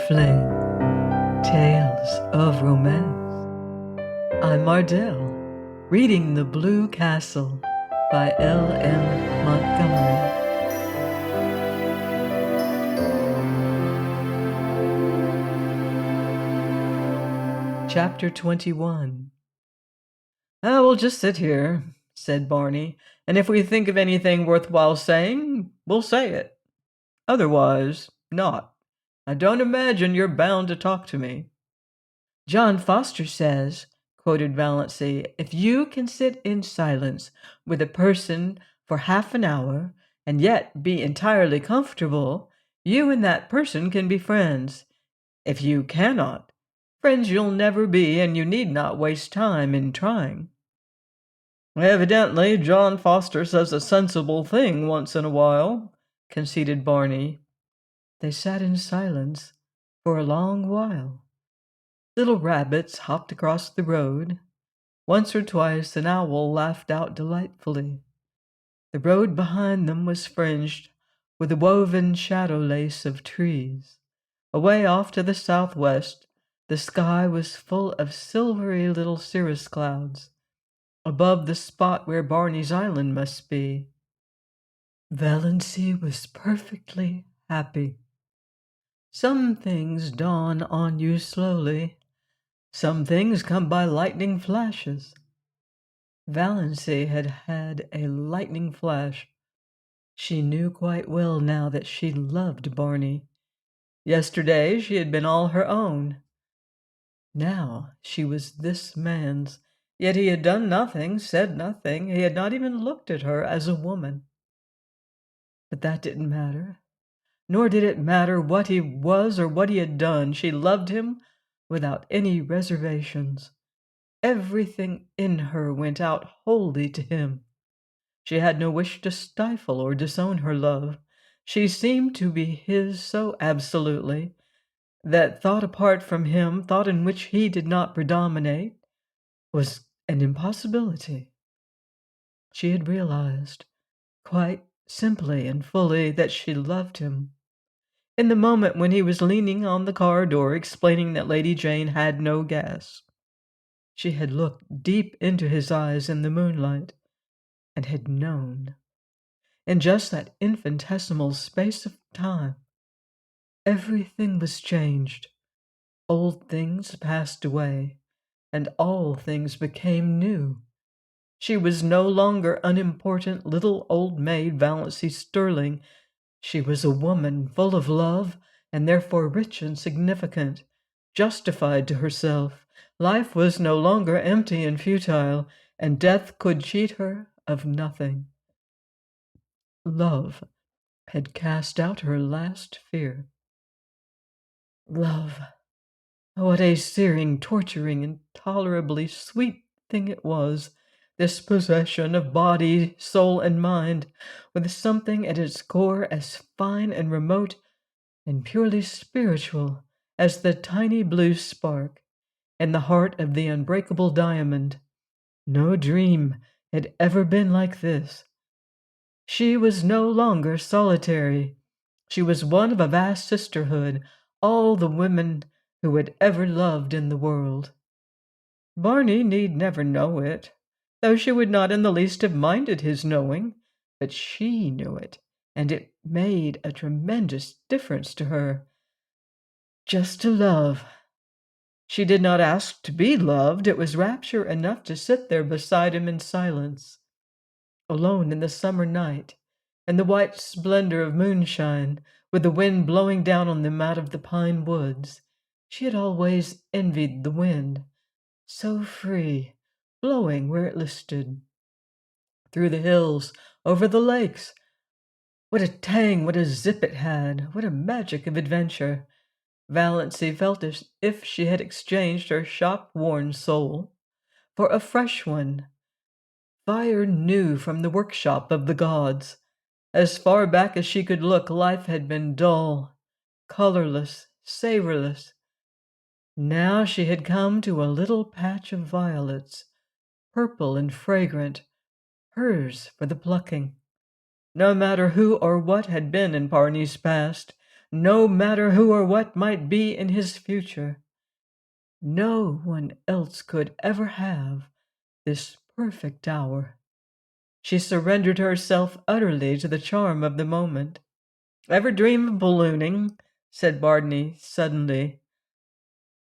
Fling, Tales of Romance. I'm Mardell, reading The Blue Castle by L.M. Montgomery. Chapter 21. We'll just sit here, said Barney, and if we think of anything worthwhile saying, we'll say it. Otherwise, not. I don't imagine you're bound to talk to me. John Foster says, quoted Valancy, if you can sit in silence with a person for half an hour and yet be entirely comfortable, you and that person can be friends. If you cannot, friends you'll never be, and you need not waste time in trying. Evidently, John Foster says a sensible thing once in a while, conceded Barney. They sat in silence for a long while. Little rabbits hopped across the road. Once or twice an owl laughed out delightfully. The road behind them was fringed with a woven shadow lace of trees. Away off to the southwest, the sky was full of silvery little cirrus clouds, above the spot where Barney's Island must be. Valancy was perfectly happy. Some things dawn on you slowly. Some things come by lightning flashes. Valancy had had a lightning flash. She knew quite well now that she loved Barney. Yesterday she had been all her own. Now she was this man's, yet he had done nothing, said nothing. He had not even looked at her as a woman. But that didn't matter. Nor did it matter what he was or what he had done. She loved him without any reservations. Everything in her went out wholly to him. She had no wish to stifle or disown her love. She seemed to be his so absolutely that thought apart from him, thought in which he did not predominate, was an impossibility. She had realized, quite simply and fully, that she loved him. In the moment when he was leaning on the car door explaining that Lady Jane had no gas, she had looked deep into his eyes in the moonlight and had known. In just that infinitesimal space of time, everything was changed. Old things passed away, and all things became new. She was no longer unimportant little old maid Valancy Sterling. She was a woman full of love, and therefore rich and significant, justified to herself. Life was no longer empty and futile, and death could cheat her of nothing. Love had cast out her last fear. Love, what a searing, torturing, intolerably sweet thing it was, this possession of body, soul, and mind, with something at its core as fine and remote and purely spiritual as the tiny blue spark in the heart of the unbreakable diamond. No dream had ever been like this. She was no longer solitary. She was one of a vast sisterhood, all the women who had ever loved in the world. Barney need never know it, though she would not in the least have minded his knowing, but she knew it, and it made a tremendous difference to her. Just to love. She did not ask to be loved. It was rapture enough to sit there beside him in silence, alone in the summer night, and the white splendor of moonshine, with the wind blowing down on them out of the pine woods. She had always envied the wind, so free, blowing where it listed. Through the hills, over the lakes. What a tang, what a zip it had, what a magic of adventure. Valancy felt as if she had exchanged her shop-worn soul for a fresh one, fire new from the workshop of the gods. As far back as she could look, life had been dull, colorless, savorless. Now she had come to a little patch of violets, purple and fragrant, hers for the plucking. No matter who or what had been in Barney's past, no matter who or what might be in his future. No one else could ever have this perfect hour. She surrendered herself utterly to the charm of the moment. "Ever dream of ballooning?" said Barney suddenly.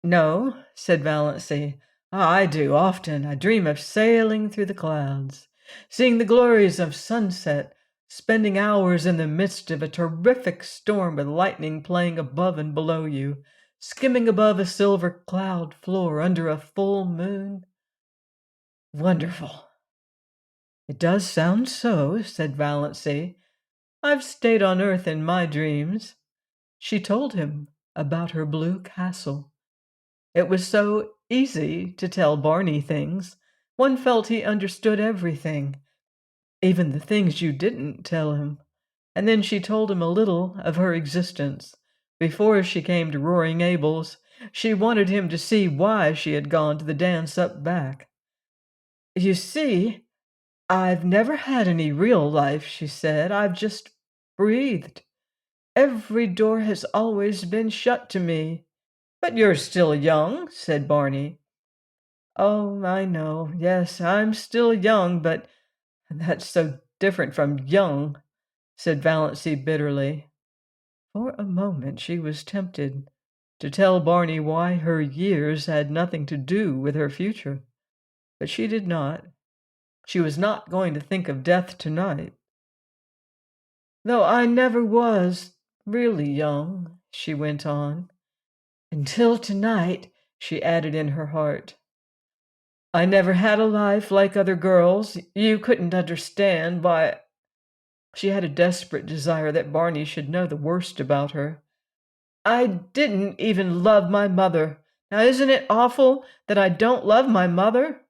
"No," said Valancy. "I do often. I dream of sailing through the clouds, seeing the glories of sunset, spending hours in the midst of a terrific storm with lightning playing above and below you, skimming above a silver cloud floor under a full moon. Wonderful." "It does sound so," said Valancy. "I've stayed on Earth in my dreams." She told him about her blue castle. It was so easy to tell Barney things. One felt he understood everything, even the things you didn't tell him. And then she told him a little of her existence. Before she came to Roaring Abel's, she wanted him to see why she had gone to the dance up back. "You see, I've never had any real life," she said. "I've just breathed. Every door has always been shut to me." "But you're still young," said Barney. "Oh, I know. Yes, I'm still young, but that's so different from young," said Valancy bitterly. For a moment she was tempted to tell Barney why her years had nothing to do with her future, but she did not. She was not going to think of death tonight. "Though I never was really young," she went on, "until tonight," she added in her heart. "I never had a life like other girls. You couldn't understand why—" She had a desperate desire that Barney should know the worst about her. "I didn't even love my mother. Now, isn't it awful that I don't love my mother?"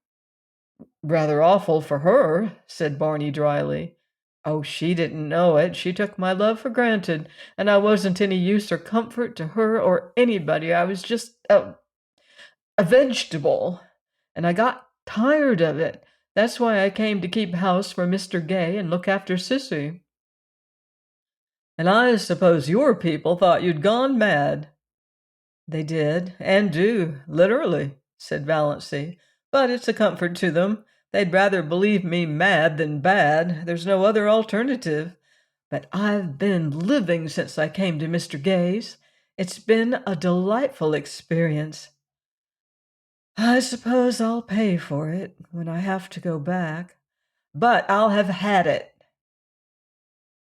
"Rather awful for her," said Barney dryly. "Oh, she didn't know it. She took my love for granted, and I wasn't any use or comfort to her or anybody. I was just a vegetable, and I got tired of it. That's why I came to keep house for Mr. Gay and look after Sissy." "And I suppose your people thought you'd gone mad." "They did, and do, literally," said Valancy. "But it's a comfort to them. They'd rather believe me mad than bad. There's no other alternative. But I've been living since I came to Mr. Gay's. It's been a delightful experience. I suppose I'll pay for it when I have to go back, but I'll have had it."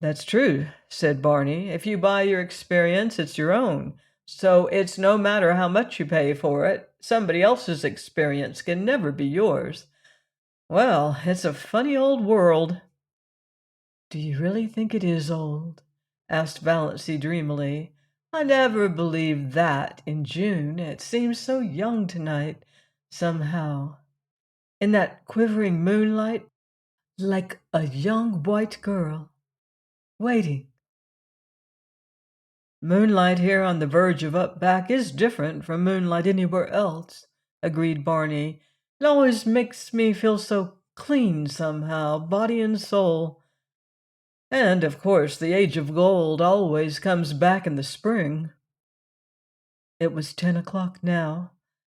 "That's true," said Barney. "If you buy your experience, it's your own. So it's no matter how much you pay for it. Somebody else's experience can never be yours. Well, it's a funny old world." "Do you really think it is old?" asked Valancy dreamily. "I never believed that in June. It seems so young tonight, somehow. In that quivering moonlight, like a young white girl, waiting." "Moonlight here on the verge of Up Back is different from moonlight anywhere else," agreed Barney. "It always makes me feel so clean somehow, body and soul. And, of course, the age of gold always comes back in the spring." It was 10 o'clock now.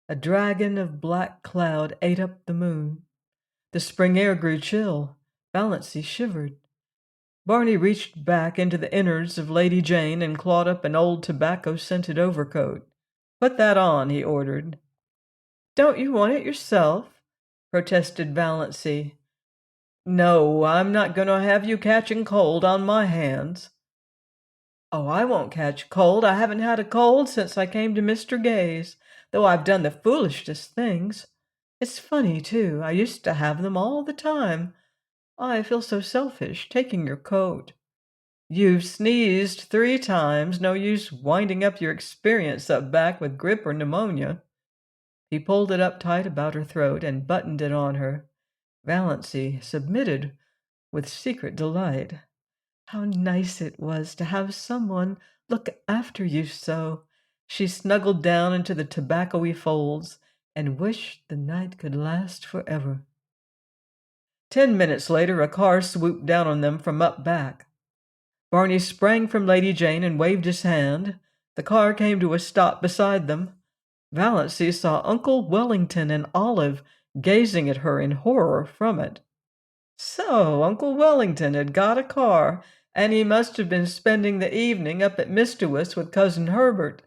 A dragon of black cloud ate up the moon. The spring air grew chill. Valancy shivered. Barney reached back into the innards of Lady Jane and clawed up an old tobacco-scented overcoat. "Put that on," he ordered. "Don't you want it yourself?" protested Valancy. "No, I'm not going to have you catching cold on my hands." "Oh, I won't catch cold. I haven't had a cold since I came to Mr. Gay's, though I've done the foolishest things. It's funny, too. I used to have them all the time. I feel so selfish, taking your coat." "You've sneezed 3 times. No use winding up your experience up back with grippe or pneumonia." He pulled it up tight about her throat and buttoned it on her. Valancy submitted with secret delight. How nice it was to have someone look after you so. She snuggled down into the tobacco-y folds and wished the night could last forever. 10 minutes later, a car swooped down on them from up back. Barney sprang from Lady Jane and waved his hand. The car came to a stop beside them. Valancy saw Uncle Wellington and Olive gazing at her in horror from it. So Uncle Wellington had got a car, and he must have been spending the evening up at Mistowis with Cousin Herbert.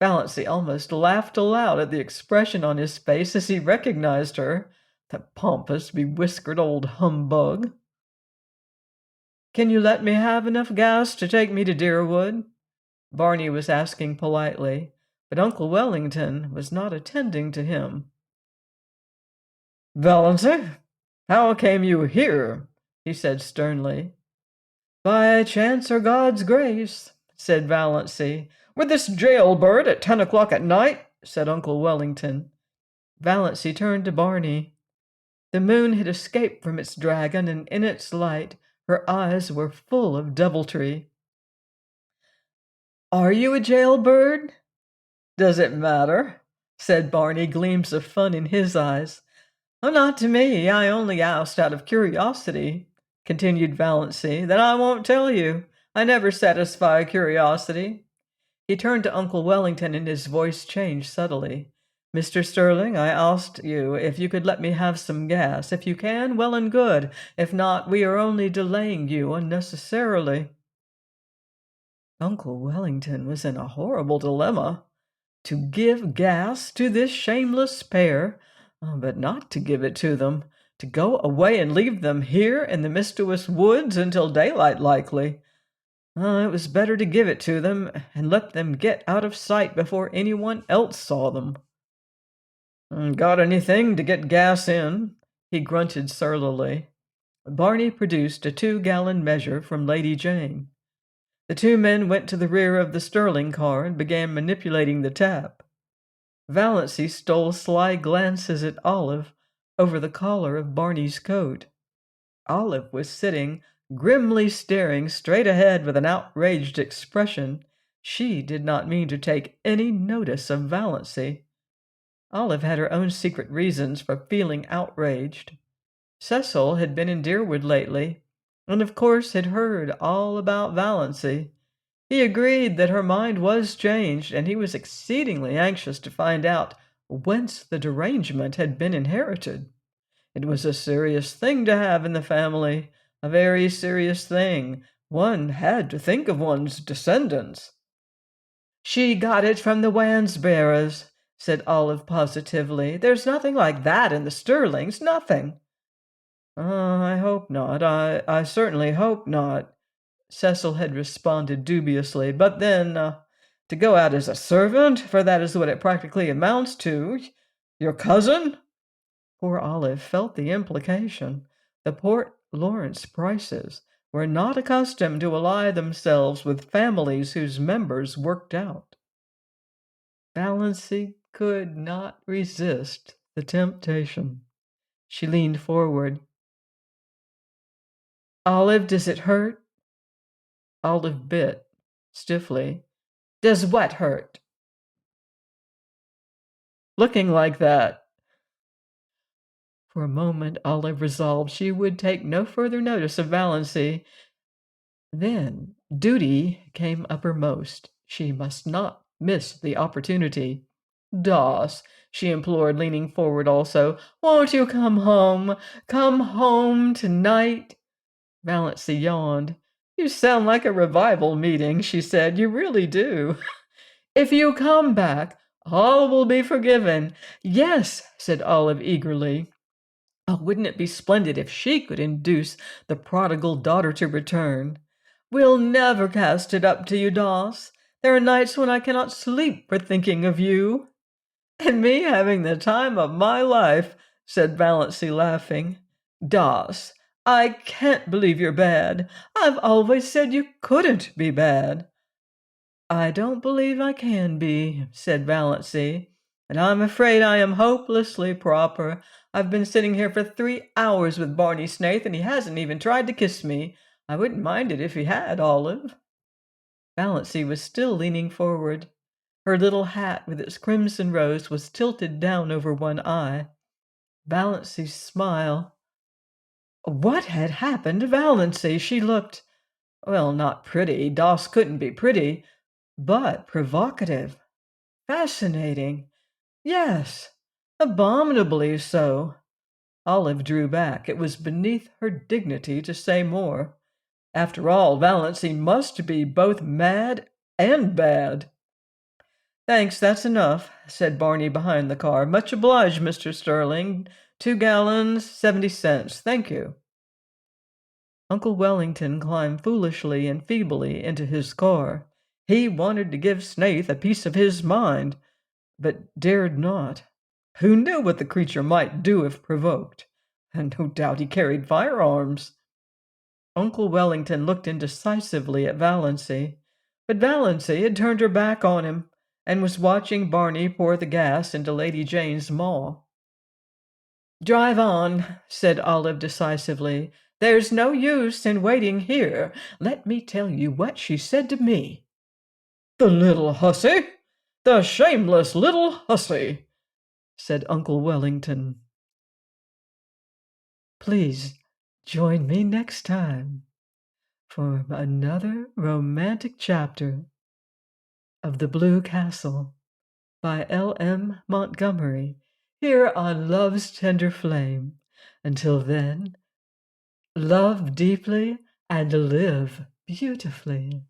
Valancy almost laughed aloud at the expression on his face as he recognized her. The pompous, bewhiskered old humbug. "Can you let me have enough gas to take me to Deerwood?" Barney was asking politely, but Uncle Wellington was not attending to him. "Valancy, how came you here?" he said sternly. "By chance or God's grace," said Valancy. "With this jailbird at 10 o'clock at night?" said Uncle Wellington. Valancy turned to Barney. The moon had escaped from its dragon, and in its light her eyes were full of deviltry. "Are you a jailbird?" "Does it matter?" said Barney, gleams of fun in his eyes. "Oh, not to me. I only asked out of curiosity," continued Valancy. "Then I won't tell you. I never satisfy curiosity." He turned to Uncle Wellington, and his voice changed subtly. "Mr. Sterling, I asked you if you could let me have some gas. If you can, well and good. If not, we are only delaying you unnecessarily." Uncle Wellington was in a horrible dilemma. To give gas to this shameless pair, but not to give it to them. To go away and leave them here in the Mistowis woods until daylight, likely. It was better to give it to them and let them get out of sight before anyone else saw them. "Got anything to get gas in?" he grunted surlily. Barney produced a 2-gallon measure from Lady Jane. The two men went to the rear of the Sterling car and began manipulating the tap. Valancy stole sly glances at Olive over the collar of Barney's coat. Olive was sitting, grimly staring straight ahead with an outraged expression. She did not mean to take any notice of Valancy. Olive had her own secret reasons for feeling outraged. Cecil had been in Deerwood lately, and of course had heard all about Valancy. He agreed that her mind was changed, and he was exceedingly anxious to find out whence the derangement had been inherited. It was a serious thing to have in the family, a very serious thing. One had to think of one's descendants. "She got it from the Wansbearers," said Olive positively. "There's nothing like that in the Sterlings, nothing." I hope not. I certainly hope not," Cecil had responded dubiously. "But then, to go out as a servant, for that is what it practically amounts to. Your cousin?" Poor Olive felt the implication. The Port Lawrence Prices were not accustomed to ally themselves with families whose members worked out. Valancy could not resist the temptation. She leaned forward. "Olive, does it hurt?" Olive bit, stiffly. "Does what hurt?" "Looking like that." For a moment Olive resolved she would take no further notice of Valancy. Then duty came uppermost. She must not miss the opportunity. "Doss," she implored, leaning forward also, "won't you come home? Come home tonight?" Valancy yawned. "You sound like a revival meeting," she said. "You really do." "If you come back, all will be forgiven." "Yes," said Olive eagerly. Oh, wouldn't it be splendid if she could induce the prodigal daughter to return? "We'll never cast it up to you, Doss. There are nights when I cannot sleep for thinking of you." "And me having the time of my life," said Valancy, laughing. "Doss, I can't believe you're bad. I've always said you couldn't be bad." "I don't believe I can be," said Valancy, "and I'm afraid I am hopelessly proper. I've been sitting here for 3 hours with Barney Snaith, and he hasn't even tried to kiss me. I wouldn't mind it if he had, Olive." Valancy was still leaning forward. Her little hat with its crimson rose was tilted down over one eye. Valancy's smile. What had happened to Valancy? She looked Well, not pretty. Doss couldn't be pretty, but provocative, fascinating. Yes, abominably so. Olive drew back. It was beneath her dignity to say more. After all, Valancy must be both mad and bad. Thanks, that's enough, said Barney behind the car. Much obliged, Mr. Sterling. 2 gallons, 70 cents. Thank you. Uncle Wellington climbed foolishly and feebly into his car. He wanted to give Snaith a piece of his mind, but dared not. Who knew what the creature might do if provoked? And no doubt he carried firearms. Uncle Wellington looked indecisively at Valancy, but Valancy had turned her back on him and was watching Barney pour the gas into Lady Jane's maw. "Drive on," said Olive decisively. "There's no use in waiting here. Let me tell you what she said to me." "The little hussy! The shameless little hussy!" said Uncle Wellington. Please join me next time for another romantic chapter of The Blue Castle by L.M. Montgomery, here on Love's Tender Flame. Until then, love deeply and live beautifully.